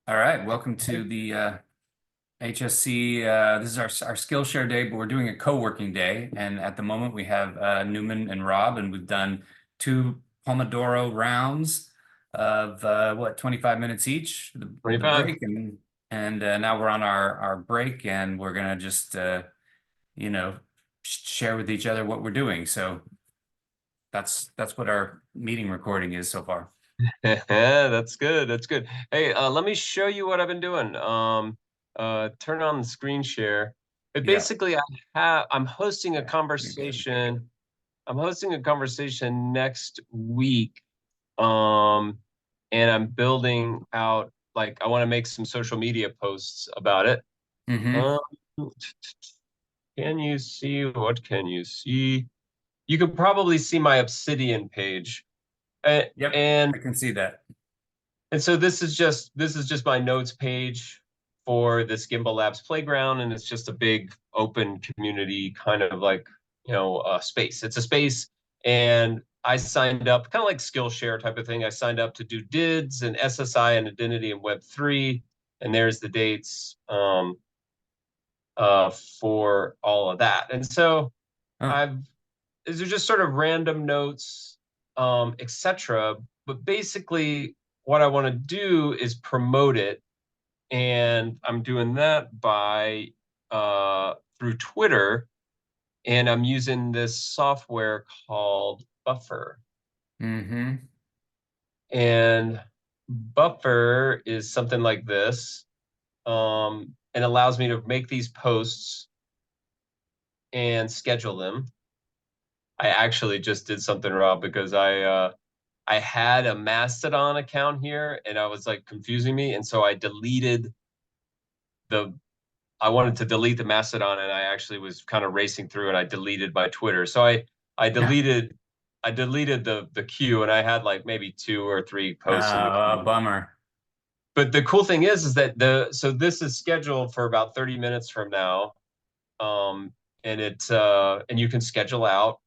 All right, welcome to the HSC. This is our Skillshare day, but we're doing a co-working day. And at the moment, we have Newman and Rob, and we've done two Pomodoro rounds of 25 minutes each with a 25. break, and now we're on our break, and we're gonna just you know share with each other what we're doing. So that's what our meeting recording is so far. That's good. That's good. Hey, let me show you what I've been doing. Turn on the screen share. But Yeah. basically, I'm hosting a Yeah, you're good. conversation. I'm hosting a conversation next week. Um, and I'm building out, like, I want to make some social media posts about it. Mm-hmm. Um, can you see? What can you see? You can probably see my Obsidian page. And, Yep, and I can see that. And so this is just my notes page for this Gimbal Labs playground, and it's just a big open community kind of like space. It's a space, and I signed up kind of like Skillshare type of thing. I signed up to do DIDs and SSI and Identity and Web3, and there's the dates for all of that. And so Oh. I've these are just sort of random notes, etc. But basically, what I want to do is promote it, and I'm doing that by through Twitter, and I'm using this software called Buffer, Mm-hmm. and Buffer is something like this, and allows me to make these posts and schedule them. I actually just did something, Rob, because I had a Mastodon account here and I was like confusing me. And so the, I wanted to delete the Mastodon, and I actually was kind of racing through and I deleted my Twitter. So I deleted, I deleted the queue, and I had like maybe two or three posts in the queue. Bummer. But the cool thing is that so this is scheduled for about 30 minutes from now. Um, and you can schedule out,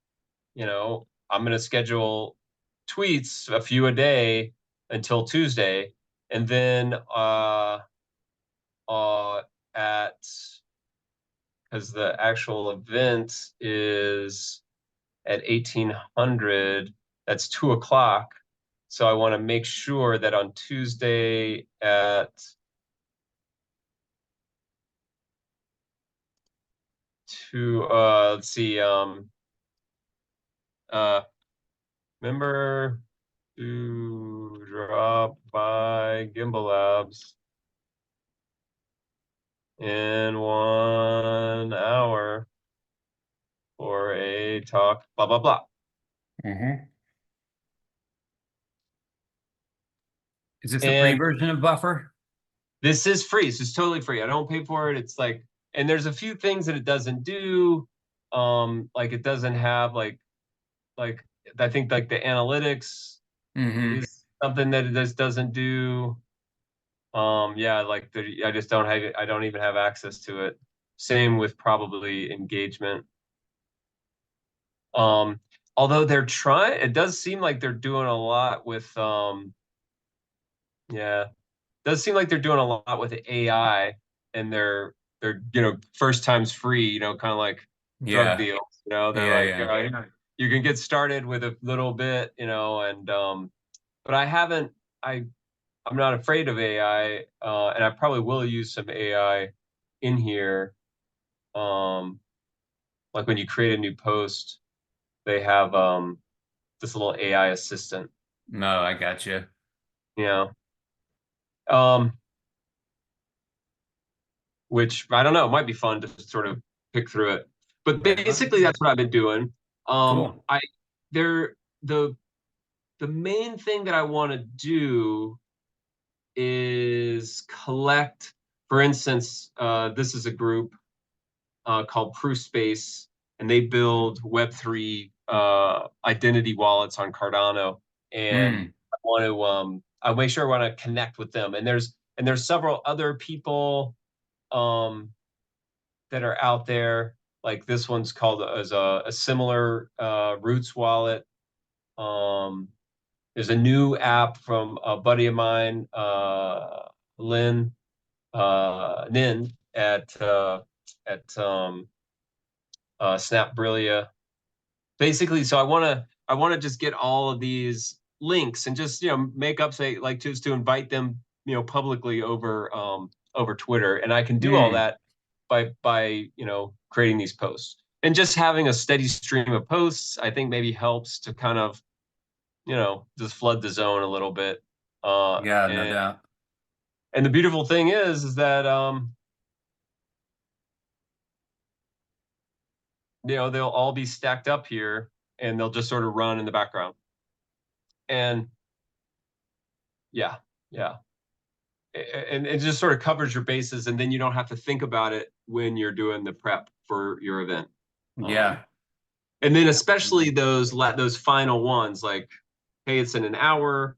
I'm going to schedule tweets, a few a day until Tuesday, and then uh, at because the actual event is at 1800. That's 2 o'clock. So I want to make sure that on Tuesday at two, let's see, uh, remember to drop by Gimbal Labs in 1 hour for a talk, blah, blah, blah. Mm-hmm. Is this the free And version of Buffer? this is free. This is totally free. I don't pay for it. It's like, and there's a few things that it doesn't do. Like it doesn't have like I think like the analytics Mm-hmm. is something that it just doesn't do. Yeah, like I just don't have it. I don't even have access to it. Same with probably engagement. Um, Although they're trying, it does seem like they're doing a lot with yeah, does seem like they're doing a lot with AI, and they're first time's free, kind of like drug Yeah. deals. They're Yeah, like, yeah. you can get started with a little bit, and but I haven't. I'm not afraid of AI, and I probably will use some AI in here. Um, like when you create a new post, they have this little AI assistant. No, I got you. You know, um, which I don't know, it might be fun to sort of pick through it. But Right on. basically, that's what I've been doing. Cool. I there the main thing that I want to do is collect. For instance, this is a group called Proof Space, and they build Web3 identity wallets on Cardano. And Mm. I'll make sure I want to connect with them. And there's several other people um, that are out there. Like this one's called as a similar Roots wallet. Um, there's a new app from a buddy of mine. Lynn, Nin at Snap Brillia. Basically, so I want to just get all of these links and just make up, say, like, just to invite them publicly over Twitter, and I can do all Mm, that by creating these posts, and just having a steady stream of posts I think maybe helps to kind of just flood the zone a little bit. yeah, no And doubt. the beautiful thing is that they'll all be stacked up here, and they'll just sort of run in the background. And yeah, yeah. And it just sort of covers your bases, and then you don't have to think about it when you're doing the prep for your event. Um, Yeah. and then especially those final ones, like, hey, it's in an hour,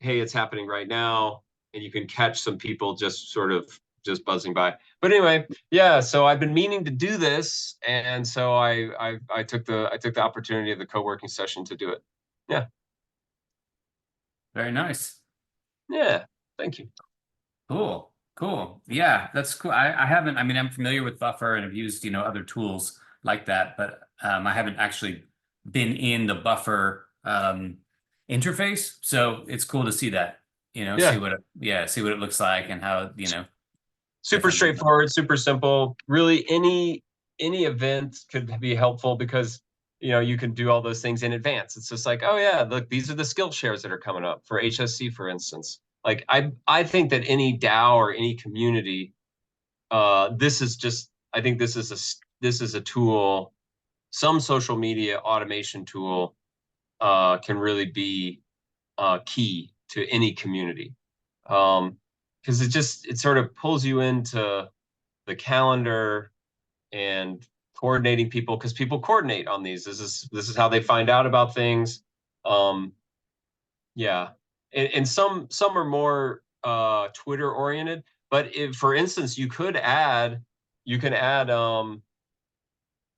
hey, it's happening right now, and you can catch some people just sort of just buzzing by. But anyway, yeah. So I've been meaning to do this, and so I took the opportunity of the co-working session to do it. Yeah, Very nice. yeah. Thank you. Cool. Cool. Yeah, that's cool. I haven't, I mean, I'm familiar with Buffer and have used, other tools like that, but I haven't actually been in the Buffer interface. So it's cool to see that, Yeah. see what it looks like and how, Super different things. straightforward, super simple. Really, any event could be helpful because you can do all those things in advance. It's just like, oh yeah, look, these are the skill shares that are coming up for HSC, for instance. Like, I think that any DAO or any community, this is just I think this is a tool, some social media automation tool, can really be key to any community. Because it sort of pulls you into the calendar and coordinating people, because people coordinate on these. This is how they find out about things. Um, yeah, and some are more Twitter oriented. But if, for instance, you can add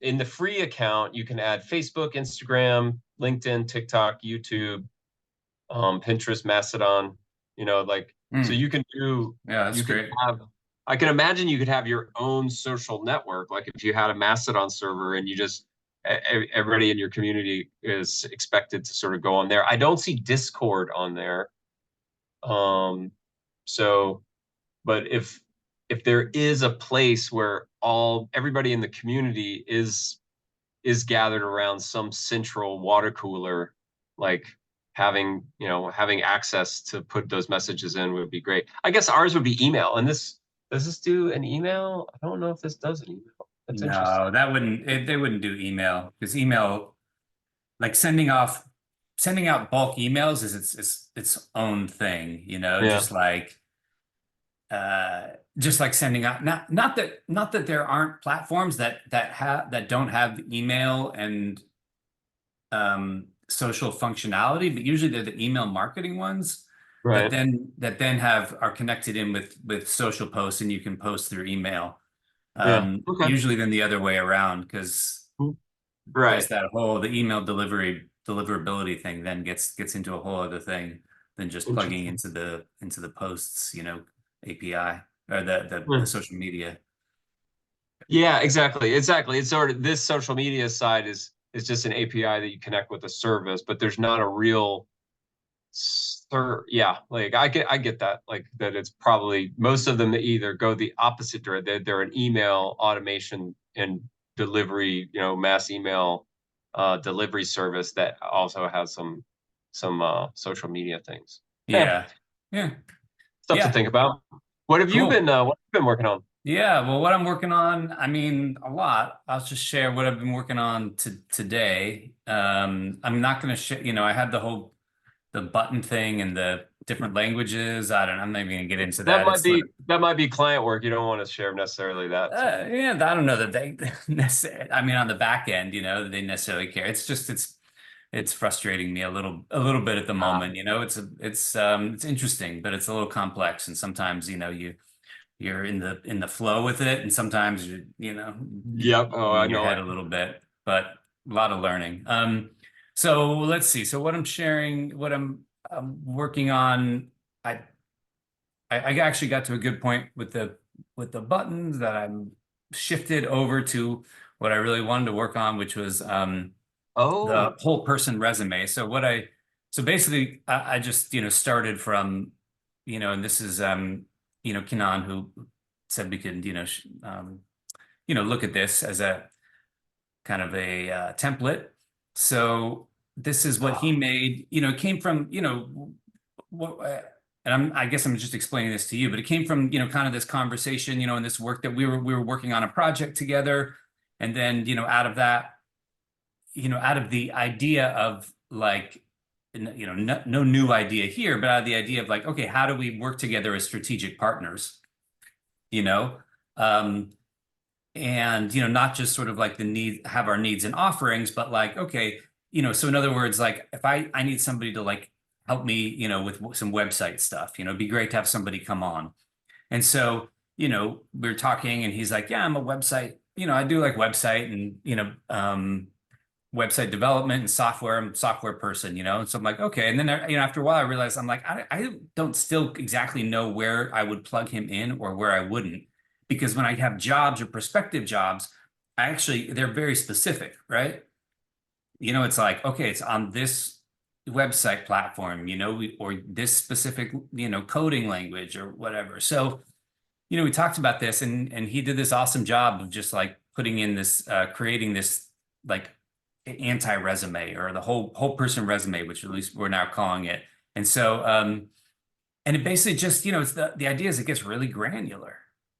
in the free account, you can add Facebook, Instagram, LinkedIn, TikTok, YouTube, Pinterest, Mastodon, like, so Mm, yeah, that's you can great. have, I can imagine you could have your own social network. Like, if you had a Mastodon server and you just, everybody in your community is expected to sort of go on there. I don't see Discord on there. Um, so, but if there is a place where everybody in the community is gathered around some central water cooler, like, having access to put those messages in would be great. I guess ours would be email. And does this do an email? I don't know if this does an email. That's interesting. No, they wouldn't do email because email, like sending out bulk emails is its own thing, Yeah, uh just like sending out not that there aren't platforms that don't have email and social functionality, but usually they're the email marketing ones right. that then are connected in with social posts and you can post through email. Yeah. Okay. Usually then the other way around because there's Right. that whole the email deliverability thing then gets into a whole other thing than just plugging Interesting. into the posts, API or the Hmm. social media. Yeah, exactly. Exactly. It's sort of, this social media side is just an API that you connect with a service, but there's not a real yeah, like, I get that, like, that it's probably most of them either go the opposite direction. They're an email automation and delivery, mass email delivery service that also has some social media things. Yeah, Yeah. Yeah. stuff to Yeah. think about. Cool. What have you been working on? Yeah, well, what I'm working on, I mean, a lot. I'll just share what I've been working on today. I'm not going to share, I had the button thing and the different languages. I'm not even going to get into That that. might It's be like, that might be client work. You don't want to share necessarily that. So yeah, I don't know that they necessarily, I mean, on the back end, they necessarily care. It's frustrating me a little bit at the ah, moment. It's interesting, but it's a little complex. And sometimes, you're in the flow with it, and sometimes you yep. Oh, in I your know head it. a little bit, but a lot of learning. So let's see. So what I'm sharing, what I'm working on, I I actually got to a good point with the buttons that I'm shifted over to what I really wanted to work on, which was the Oh, whole person resume. So basically I just, started from, and this is, Kinan who said we could, look at this as a kind of a template. So this is what he ah, made, it came from, what, and I guess I'm just explaining this to you, but it came from, kind of this conversation, and this work that we were working on a project together. And then, out of that, out of the idea of like, no new idea here, but out of the idea of like, okay, how do we work together as strategic partners? You know, um, and not just sort of like have our needs and offerings, but like, okay, so in other words, like if I need somebody to like help me, with some website stuff, it'd be great to have somebody come on. And so, we're talking and he's like, yeah, I'm a website, I do like website and, website development and software. I'm a software person, And so I'm like, okay. And then, after a while, I realized I'm like, I don't still exactly know where I would plug him in or where I wouldn't. Because when I have jobs or prospective jobs, they're very specific, right? It's like, okay, it's on this website platform, or this specific, coding language or whatever. So, we talked about this and he did this awesome job of just like putting in this, creating this like anti-resume or the whole person resume, which at least we're now calling it. And so, and it basically just, it's the idea is it gets really granular,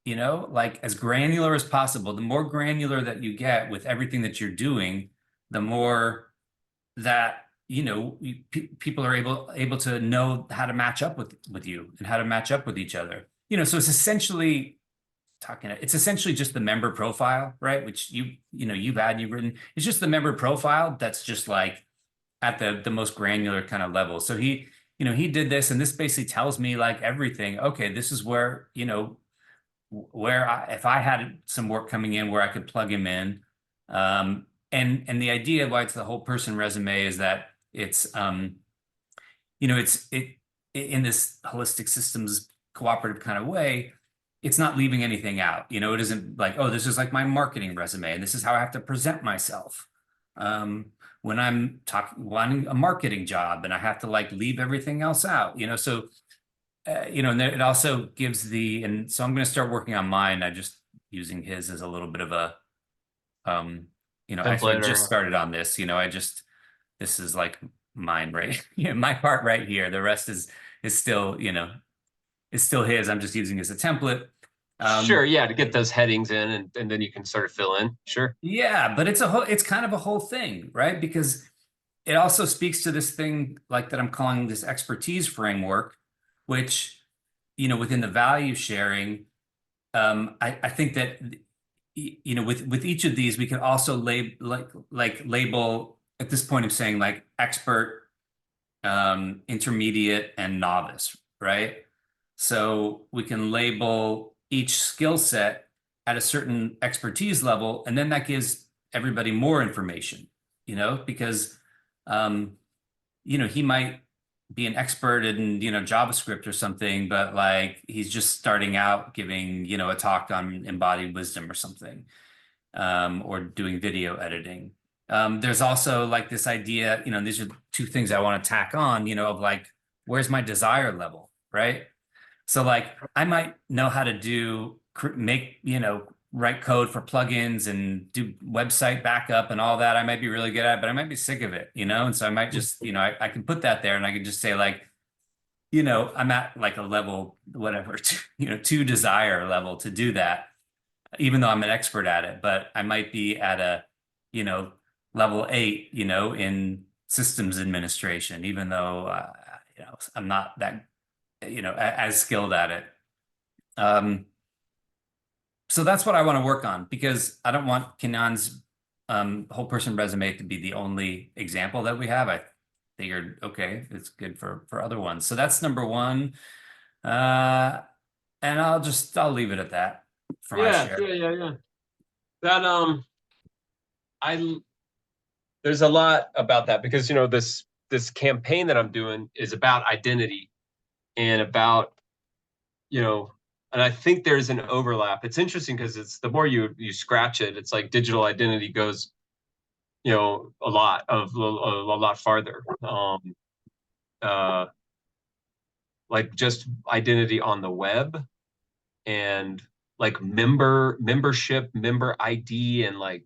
like as granular as possible. The more granular that you get with everything that you're doing, the more that, people are able to know how to match up with you and how to match up with each other. So it's essentially just the member profile, right? Which you've written. It's just the member profile that's just like at the most granular kind of level. So he did this, and this basically tells me like everything. Okay, this is where, if I had some work coming in where I could plug him in. And the idea why it's the whole person resume is that it's it's in this holistic systems cooperative kind of way, it's not leaving anything out. It isn't like, oh, this is like my marketing resume and this is how I have to present myself. When I'm wanting a marketing job and I have to like leave everything else out, so and then it also gives and so I'm going to start working on mine. I just using his as a little bit of a, actually I template just or started on this, this is like mine, right? My part right here. The rest is still, is still his. I'm just using it as a template. sure, Um, yeah, to get those headings in and then you can sort of fill in. Sure. yeah, but it's kind of a whole thing, right? Because it also speaks to this thing like that I'm calling this expertise framework, which, within the value sharing, I think that with each of these we can also label at this point of saying like expert, intermediate, and novice, right? So we can label each skill set at a certain expertise level, and then that gives everybody more information, because um, he might be an expert in, JavaScript or something, but like he's just starting out giving, a talk on embodied wisdom or something, or doing video editing. There's also like this idea, these are two things I want to tack on, of like, where's my desire level, right? So like I might know how to make, write code for plugins and do website backup and all that. I might be really good at it, but I might be sick of it, And so I might just, I can put that there and I can just say like, I'm at like a level, whatever, two desire level to do that, even though I'm an expert at it, but I might be at a, you know, level 8, in systems administration, even though, I'm not that, as skilled at it. Um, so that's what I want to work on because I don't want Kenan's whole person resume to be the only example that we have. I figured, okay, it's good for other ones. So that's number one. Uh, and I'll leave it at that for my Yeah, share. yeah, yeah, yeah. That I there's a lot about that because this campaign that I'm doing is about identity and about you know, and I think there's an overlap. It's interesting because it's the more you scratch it, it's like digital identity goes, a lot farther. Uh, like just identity on the web and like member ID, and like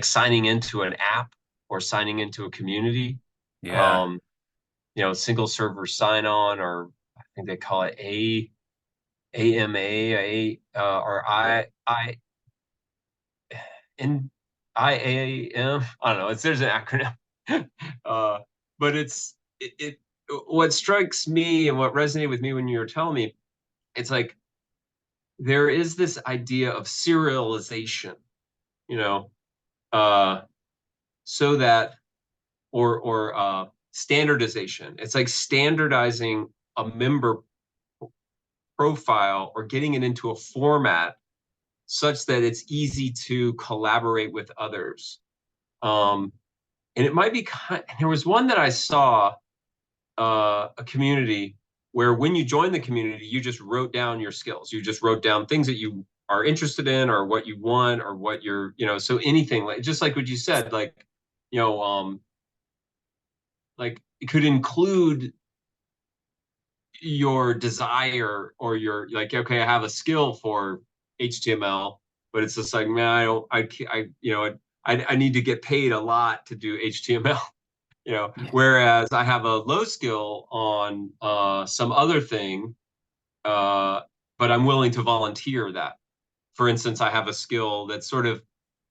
signing into an app or signing into a community. Yeah. Um, single server sign on, or I think they call it or N IAM. I don't know. There's an acronym. uh, but what strikes me and what resonated with me when you were telling me, it's like there is this idea of serialization, you know, uh, so that or standardization. It's like standardizing a member profile or getting it into a format such that it's easy to collaborate with others. And it might be there was one that I saw, a community where when you join the community, you just wrote down your skills. You just wrote down things that you are interested in or what you want or what you're, so anything, like just like what you said, you know, like it could include your desire or your like, okay, I have a skill for HTML, but it's just like, man, I need to get paid a lot to do HTML. Yeah. Whereas I have a low skill on some other thing, uh, but I'm willing to volunteer that. For instance, I have a skill that's sort of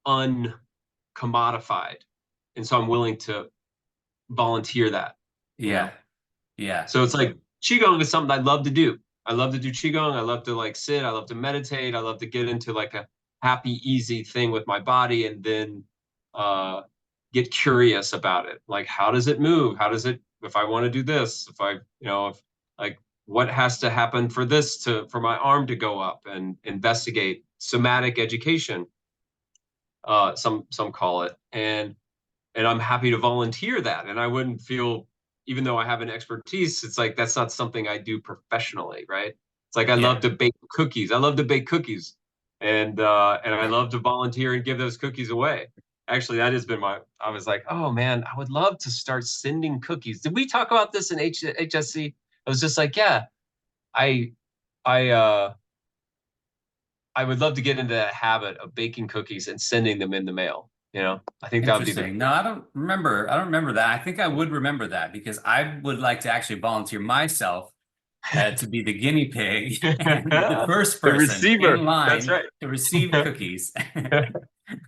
uncommodified, and so I'm willing to volunteer that, you know. Yeah. Yeah. So it's like qigong is something I love to do. I love to do qigong. I love to like sit. I love to meditate. I love to get into like a happy, easy thing with my body, and then uh, get curious about it. Like, how does it move? How does it? If I want to do this, if like what has to happen for for my arm to go up, and investigate somatic education. Some call it, and I'm happy to volunteer that. And I wouldn't feel, even though I have an expertise, it's like that's not something I do professionally, right? It's like I love Yeah. to bake cookies. I love to bake cookies, and I love to volunteer and give those cookies away. Actually, that has been I was like, oh man, I would love to start sending cookies. Did we talk about this in HSC? I was just like, yeah, I I uh I would love to get into that habit of baking cookies and sending them in the mail. I think that would be the Interesting. No, I don't remember. I don't remember that. I think I would remember that because I would like to actually volunteer myself to be the guinea pig and the first the person receiver. in That's line right. to receive cookies.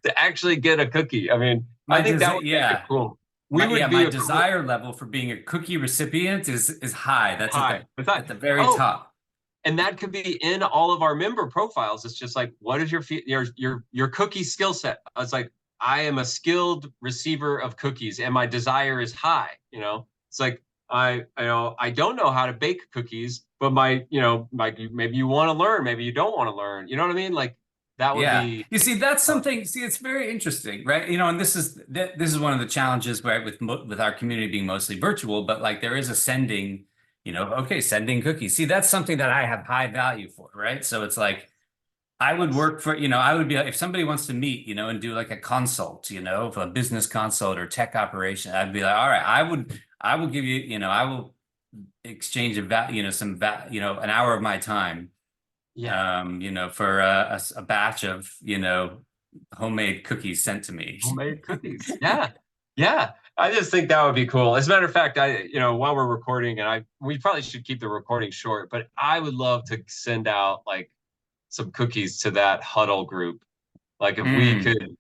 To actually get a cookie. I mean, I My think that would make it yeah. cool. We would My be a cool desire level for being a cookie recipient is high. That's high. It's not, at the very oh, top. and that could be in all of our member profiles. It's just like, what is your cookie skill set? It's like, I am a skilled receiver of cookies, and my desire is high. It's like I don't know how to bake cookies, but like maybe you want to learn, maybe you don't want to learn. You know what I mean? Like that would Yeah. be You see, that's something, see, it's very interesting, right? And this is one of the challenges, right, with our community being mostly virtual, but like there is a sending, okay, sending cookies. See, that's something that I have high value for, right? So it's like I would work for, I would be if somebody wants to meet, and do like a consult, for a business consult or tech operation, I'd be like, all right, I will give you, I will exchange an hour of my time yeah. for a batch of, homemade cookies sent to me. Homemade cookies. Yeah. Yeah. I just think that would be cool. As a matter of fact, while we're recording, and we probably should keep the recording short, but I would love to send out like some cookies to that huddle group. Like if we Mm, could,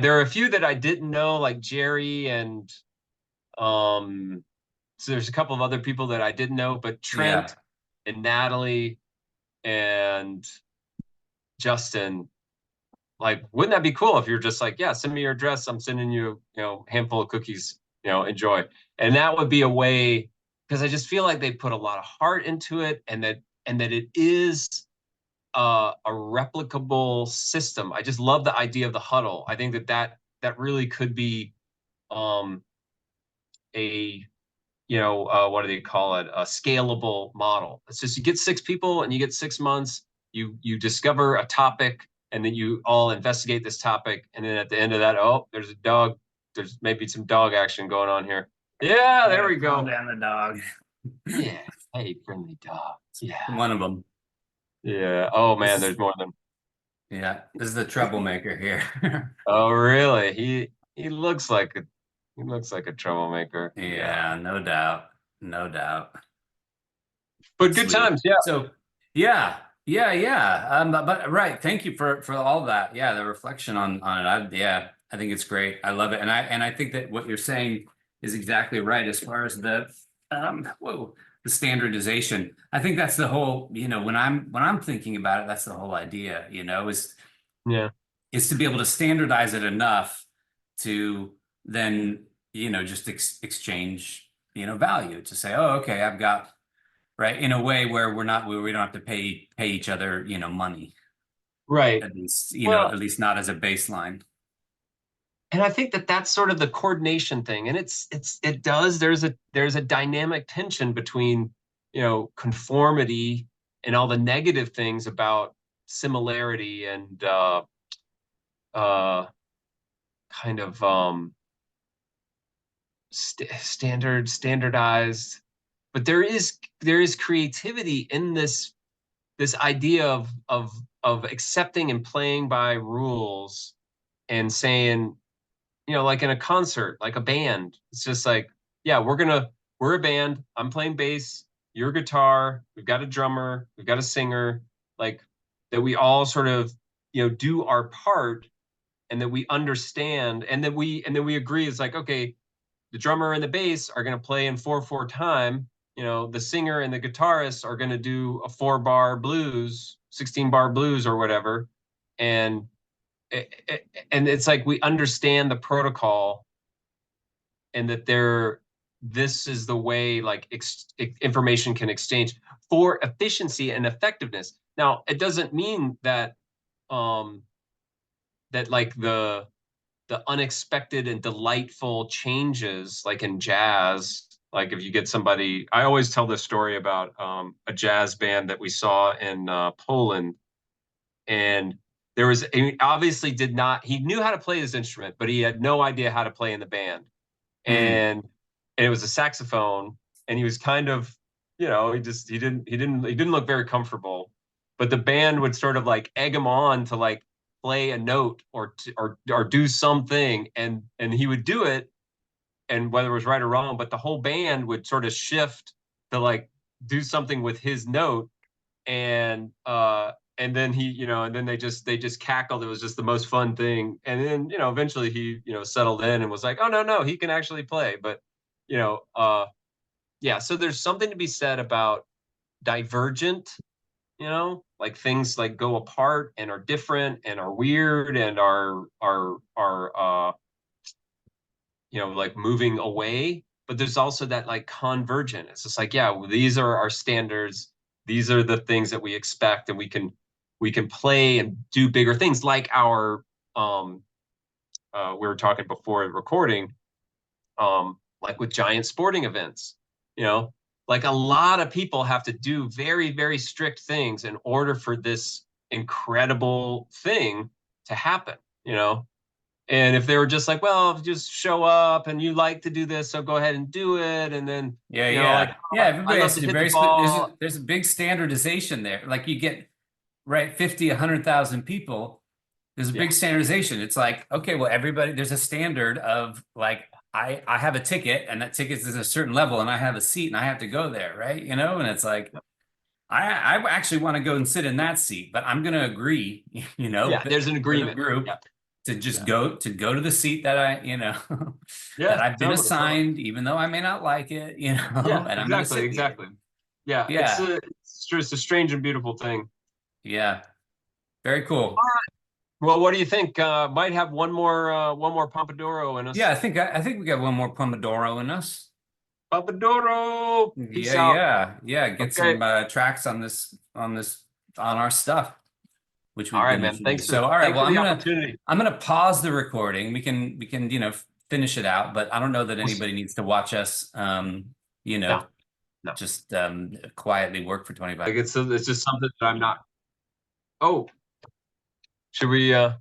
there are a few that I didn't know, like Jerry, and so there's a couple of other people that I didn't know, but yeah. Trent and Natalie and Justin. Like, wouldn't that be cool if you're just like, yeah, send me your address. I'm sending you, a handful of cookies, enjoy. And that would be a way, because I just feel like they put a lot of heart into it, and that it is a replicable system. I just love the idea of the huddle. I think that really could be a what do they call it? A scalable model. It's just you get 6 people and you get 6 months. You discover a topic and then you all investigate this topic. And then at the end of that, oh, there's a dog. There's maybe some dog action going on here. Yeah, there we Calm go. down the dog. Yeah. Hey, friendly dog. Yeah. One of them. Yeah. Oh This man, is there's more than. Yeah, this is the troublemaker here. Oh really? He looks like a troublemaker. Yeah. Yeah, no doubt. No doubt. But good Sweet. times. Yeah. So, yeah. But right, thank you for all that. Yeah, the reflection on it. I think it's great. I love it, and I think that what you're saying is exactly right as far as the standardization. I think that's the whole. When I'm thinking about it, that's the whole idea. Yeah. Is to be able to standardize it enough to then just exchange value to say, oh, okay, I've got right in a way where we don't have to pay each other money, Right. at least Well, at least not as a baseline. and I think that that's sort of the coordination thing, and it does. There's a dynamic tension between conformity and all the negative things about similarity and uh, kind of standardized. But there is creativity in this idea of accepting and playing by rules and saying, like in a concert, like a band. It's just like, yeah, we're a band. I'm playing bass, you're guitar, we've got a drummer, we've got a singer, like that we all sort of, do our part and that we understand and then we agree it's like, okay, the drummer and the bass are going to play in 4/4 time. The singer and the guitarist are going to do a 4-bar blues, 16-bar blues or whatever. And and it's like we understand the protocol and that this is the way like information can exchange for efficiency and effectiveness. Now, it doesn't mean that um that like the unexpected and delightful changes like in jazz, like if you get somebody, I always tell this story about a jazz band that we saw in Poland. And he obviously did not, he knew how to play his instrument, but he had no idea how to play in the band. Hmm. And it was a saxophone, and he was kind of, he didn't look very comfortable. But the band would sort of like egg him on to like play a note or do something, and he would do it, and whether it was right or wrong, but the whole band would sort of shift to like do something with his note. And then and then they just cackled. It was just the most fun thing. And then eventually he settled in and was like, oh no, he can actually play. But you know yeah, so there's something to be said about divergent, like things like go apart and are different and are weird and are like moving away. But there's also that like convergent. It's just like, yeah, well, these are our standards. These are the things that we expect, and we can play and do bigger things like our we were talking before recording, like with giant sporting events, you know, like a lot of people have to do very, very strict things in order for this incredible thing to happen, you know. And if they were just like, well, just show up and you like to do this, so go ahead and do it. And then, like, Yeah. oh, I Everybody love has to to do hit the there's ball. there's a big standardization there. Like you get right 50, 100,000 people. There's a Yeah. big standardization. It's like, okay, well, everybody, there's a standard of like, I have a ticket and that ticket is a certain level and I have a seat and I have to go there, right? And it's like, I actually want to go and sit in that seat, but I'm going to agree, Yeah. There's an for the agreement. group Yeah. to just Yeah. go to the seat that that Yeah. I've been Totally. Totally. assigned, even though I may not like it, Yeah. and I'm going to Exactly. sit here. Exactly. Yeah. It's Yeah. a, it's just a strange and beautiful thing. Yeah. Very cool. Well, what do you think? Might have one more Pompadouro in Yeah, us. I think we got one more Pomodoro in us. Pompadouro. Peace Yeah, out. yeah. Get Okay. some tracks on our stuff, which All we've right, been man. mentioning. Thanks for So, all right. thanks Well, for I'm the gonna opportunity. I'm gonna pause the recording. We can finish it out, but I don't know that We'll s- anybody needs to watch us you No, know, no. just quietly work for 25. Like it's just something that I'm not. Oh, should we? Are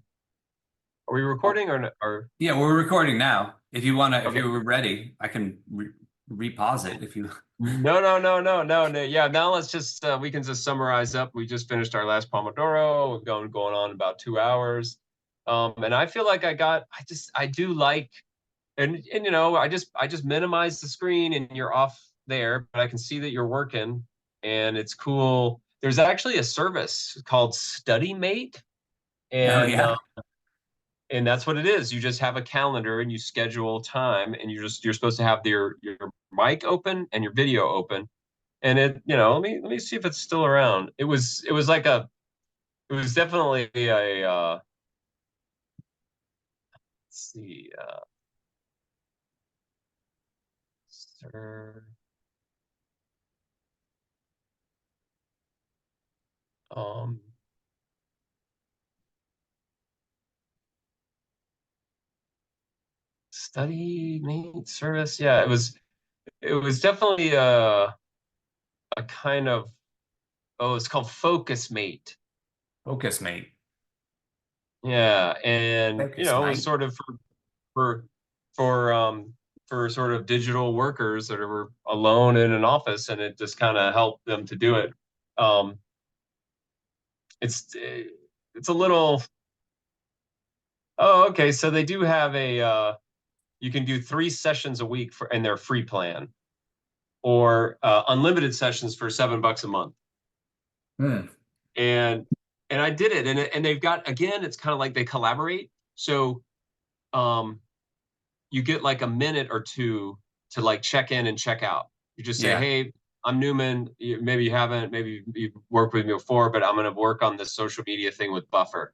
we Oh, recording or yeah, we're recording now. If you want to, if okay? you were ready, I can repause it if you. No. Yeah, now let's just we can just summarize up. We just finished our last Pomodoro. We're going on about 2 hours. And I feel like I do like and you know, I just minimize the screen and you're off there, but I can see that you're working and it's cool. There's actually a service called Study Mate, Oh and yeah, that's what it is. You just have a calendar and you schedule time, and you're supposed to have your mic open and your video open. And let me see if it's still around. It was definitely a let's see, sir, um, study mate service. Yeah, it was definitely a kind of, oh, it's called Focus Mate. focus mate, Yeah, and focus it was mate. sort of for for um for sort of digital workers that were alone in an office, and it just kind of helped them to do it. Um, it's a little. Oh, okay. So they do have a you can do 3 sessions a week for in their free plan, or unlimited sessions for $7 a month. Hmm. And I did it, and they've got, again, it's kind of like they collaborate. So um you get like a minute or two to like check in and check out. You just say, Yeah, "Hey, I'm Newman. Maybe you haven't, maybe you've worked with me before, but I'm going to work on this social media thing with Buffer.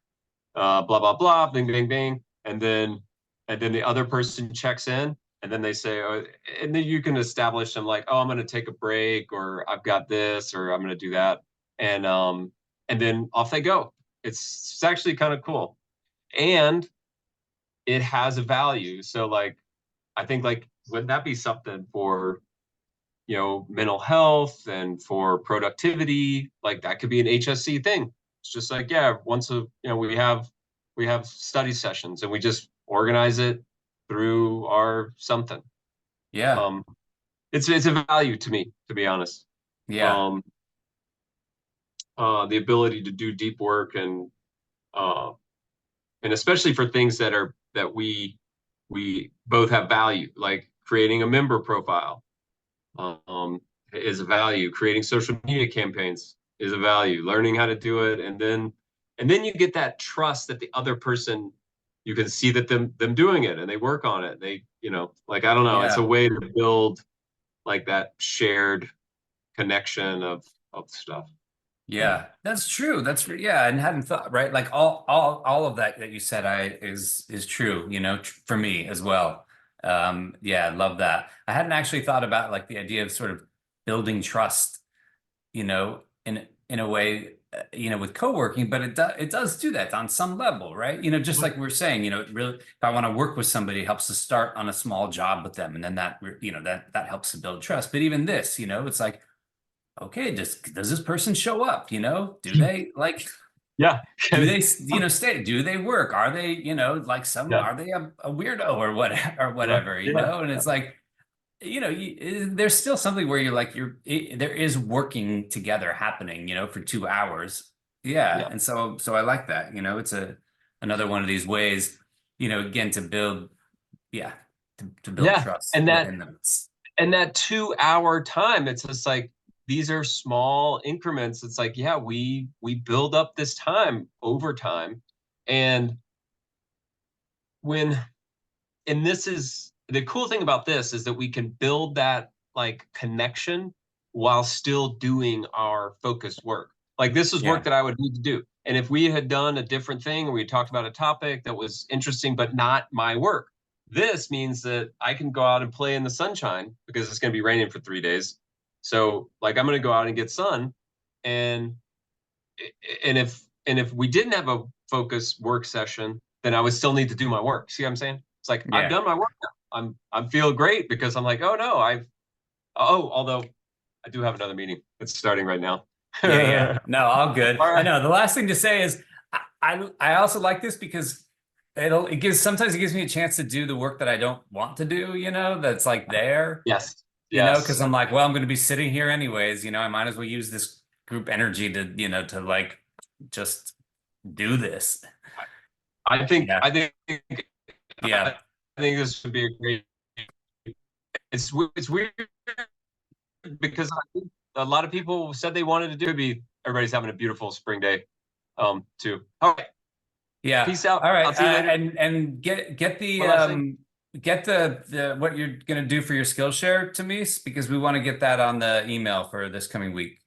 Blah blah blah, bing bing bing," and then the other person checks in, and then they say, oh, and then you can establish them like, "Oh, I'm going to take a break," or "I've got this," or "I'm going to do that," and then off they go. It's actually kind of cool, and it has a value. So like, I think, like, wouldn't that be something for, mental health and for productivity? Like that could be an HSC thing. It's just like, yeah, we have study sessions and we just organize it through our something. yeah, Um, it's a value to me, to be honest. yeah, Um, the ability to do deep work, uh, and especially for things that we both have value, like creating a member profile um, is a value. Creating social media campaigns is a value. Learning how to do it, and then you get that trust that the other person, you can see that them doing it and they work on it. They, like, I don't know. It's a yeah. way to build like that shared connection of stuff. Yeah. Yeah, that's true. Yeah, I hadn't thought, right? Like all of that you said is true, for me as well. Yeah, I love that. I hadn't actually thought about like the idea of sort of building trust, in a way, with co-working, but it does do that on some level, right? Just like we are saying, it really, if I want to work with somebody, it helps to start on a small job with them, and then that helps to build trust. But even this, it's like, okay, does this person show up? Do they like Yeah. do they stay? Do they work? Are they like Yeah. are they a weirdo or what or Yeah. whatever? Yeah. And it's like there's still something where you're like there is working together happening for 2 hours. Yeah, Yeah. and so I like that. It's another one of these ways again to build yeah to build Yeah. trust And that within them. and that 2 hour time, it's just like, these are small increments. It's like, yeah, we build up this time over time. And when and this is the cool thing about this, is that we can build that like connection while still doing our focused work. Like, this is work Yeah, that I would need to do. And if we had done a different thing, or we talked about a topic that was interesting but not my work, this means that I can go out and play in the sunshine because it's going to be raining for 3 days. So like, I'm going to go out and get sun, and if we didn't have a focus work session, then I would still need to do my work. See what I'm saying? It's like, I've yeah, done my work now. I'm feel great because I'm like, oh no, Oh, although I do have another meeting. It's starting right now. Yeah. No, all good. All I right. know. The last thing to say is I also like this because sometimes it gives me a chance to do the work that I don't want to do, that's like there, Yes. because Yes. I'm like, well, I'm going to be sitting here anyways, I might as well use this group energy to, to like just do this. I think Yeah. I think Yeah. I think this would be a great. It's weird because I think a lot of people said they wanted to do it. Everybody's having a beautiful spring day, too. All right. Yeah. Peace out. All right. I'll see you later. And get One last thing. the what you're going to do for your Skillshare to me because we want to get that on the email for this coming week.